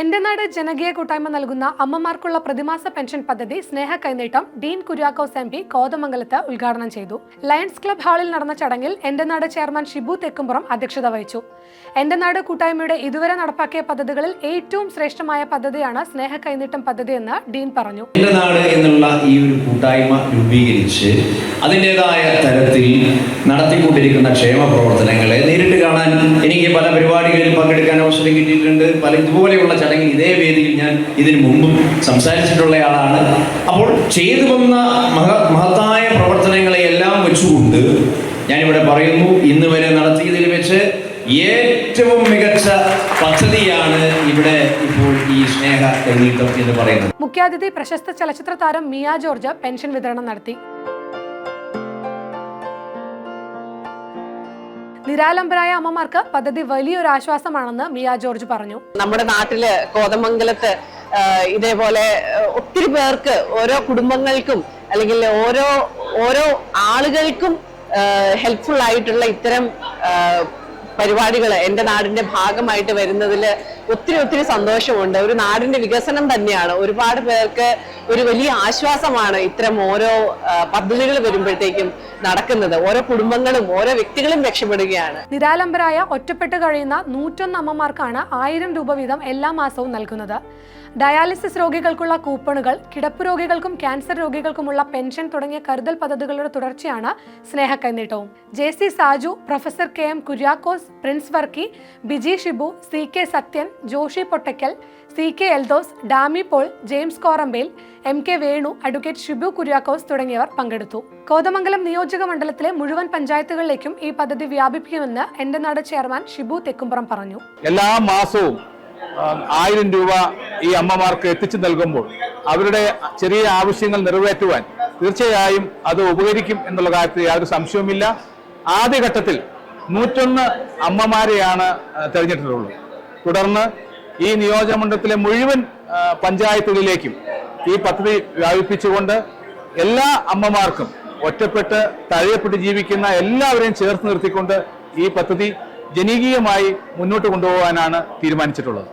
എന്റെ നാട് ജനകീയ കൂട്ടായ്മ നൽകുന്ന അമ്മമാർക്കുള്ള പ്രതിമാസ പെൻഷൻ പദ്ധതി സ്നേഹ കൈനീട്ടം ഡീൻ കുര്യാക്കോസ് MP കോതമംഗലത്ത് ഉദ്ഘാടനം ചെയ്തു. ലയൺസ് ക്ലബ് ഹാളിൽ നടന്ന ചടങ്ങിൽ എന്റെ നാട് ചെയർമാൻ ഷിബു തെക്കുംപുറം അധ്യക്ഷത വഹിച്ചു. എന്റെ നാട് കൂട്ടായ്മയുടെ ഇതുവരെ നടപ്പാക്കിയ പദ്ധതികളിൽ ഏറ്റവും ശ്രേഷ്ഠമായ പദ്ധതിയാണ് സ്നേഹ കൈനീട്ടം പദ്ധതി എന്ന് ഡീൻ പറഞ്ഞു. എന്റെ നാട് എന്നുള്ള ഈ ഒരു കൂട്ടായ്മ രൂപീകരിച്ച് അതിൻ്റെതായ തരത്തിൽ നടത്തിക്കൊണ്ടിരിക്കുന്ന ക്ഷേമ പ്രവർത്തനങ്ങളെ നേരിട്ട് കാണാൻ എനിക്ക് പല പരിപാടികളിൽ പങ്കെടുക്കാൻ അവസരം കിട്ടിയിട്ടുണ്ട്. പല ഇതുപോലെയുള്ള ചടങ്ങിൽ ഇതേ വേദിയിൽ ഞാൻ ഇതിനു മുമ്പും സംസാരിച്ചിട്ടുള്ളയാളാണ്. അപ്പോൾ ചെയ്തു വന്ന മഹത്തായ പ്രവർത്തനങ്ങളെ എല്ലാം വെച്ചുകൊണ്ട് ഞാനിവിടെ പറയുന്നു, ഇന്ന് വരെ നടത്തിയതിൽ വെച്ച് ഏറ്റവും മികച്ച പദ്ധതിയാണ് ഇവിടെ ഇപ്പോൾ ഈ സ്നേഹ കൈനീട്ടം എന്ന് പറയുന്നത്. മുഖ്യാതിഥി പ്രശസ്ത ചലച്ചിത്ര താരം മിയ ജോർജ് പെൻഷൻ വിതരണം നടത്തി. നിരാലംബരായ അമ്മമാർക്ക് പദ്ധതി വലിയൊരു ആശ്വാസമാണെന്ന് മിയ ജോർജ് പറഞ്ഞു. നമ്മുടെ നാട്ടില് കോതമംഗലത്ത് ഇതേപോലെ ഒത്തിരി പേർക്ക്, ഓരോ കുടുംബങ്ങൾക്കും അല്ലെങ്കിൽ ഓരോ ആളുകൾക്കും ഹെൽപ്ഫുൾ ആയിട്ടുള്ള ഇത്തരം പരിപാടികൾ എന്റെ നാടിന്റെ ഭാഗമായിട്ട് വരുന്നതിൽ ഒത്തിരി സന്തോഷമുണ്ട്. ഒരു നാടിന്റെ വികസനം തന്നെയാണ്. ഒരുപാട് പേർക്ക് ഒരു വലിയ ആശ്വാസമാണ് ഇത്തരം ഓരോ പദ്ധതികൾ വരുമ്പോഴത്തേക്കും നടക്കുന്നത്. ഓരോ കുടുംബങ്ങളും ഓരോ വ്യക്തികളും രക്ഷപ്പെടുകയാണ്. നിരാലംബരായ ഒറ്റപ്പെട്ട് കഴിയുന്ന 101 അമ്മമാർക്കാണ് 1000 രൂപ വീതം എല്ലാ മാസവും നൽകുന്നത്. ഡയാലിസിസ് രോഗികൾക്കുള്ള കൂപ്പണുകൾ, കിടപ്പ് രോഗികൾക്കും ക്യാൻസർ രോഗികൾക്കുമുള്ള പെൻഷൻ തുടങ്ങിയ കരുതൽ പദ്ധതികളുടെ തുടർച്ചയാണ് സ്നേഹ കൈനീട്ടവും. JC Saju, professor KM Kuriakose, Prince Varkey, Biji Shibu, CK Sathyan, Joshy Pottakkal, CK Eldhose, Dami Paul, James Korambel, MK Venu, advocate Shibu Kuriakose തുടങ്ങിയവർ പങ്കെടുത്തു. കോതമംഗലം നിയോജക മണ്ഡലത്തിലെ മുഴുവൻ പഞ്ചായത്തുകളിലേക്കും ഈ പദ്ധതി വ്യാപിപ്പിക്കുമെന്ന് എന്റെ നാട് ചെയർമാൻ ഷിബു തെക്കുംപുറം പറഞ്ഞു. എല്ലാ മാസവും 1000 രൂപ ഈ അമ്മമാർക്ക് എത്തിച്ചു നൽകുമ്പോൾ അവരുടെ ചെറിയ ആവശ്യങ്ങൾ നിറവേറ്റുവാൻ തീർച്ചയായും അത് ഉപകരിക്കും എന്നുള്ള കാര്യത്തിൽ യാതൊരു സംശയവുമില്ല. ആദ്യഘട്ടത്തിൽ 101 അമ്മമാരെയാണ് തെരഞ്ഞെടുത്തിട്ടുള്ളത്. തുടർന്ന് ഈ നിയോജകമണ്ഡലത്തിലെ മുഴുവൻ പഞ്ചായത്തുകളിലേക്കും ഈ പദ്ധതി വ്യാപിപ്പിച്ചുകൊണ്ട് എല്ലാ അമ്മമാർക്കും, ഒറ്റപ്പെട്ട് തഴയപ്പെട്ട് ജീവിക്കുന്ന എല്ലാവരെയും ചേർത്ത് നിർത്തിക്കൊണ്ട് ഈ പദ്ധതി ജനകീയമായി മുന്നോട്ട് കൊണ്ടുപോകാനാണ് തീരുമാനിച്ചിട്ടുള്ളത്.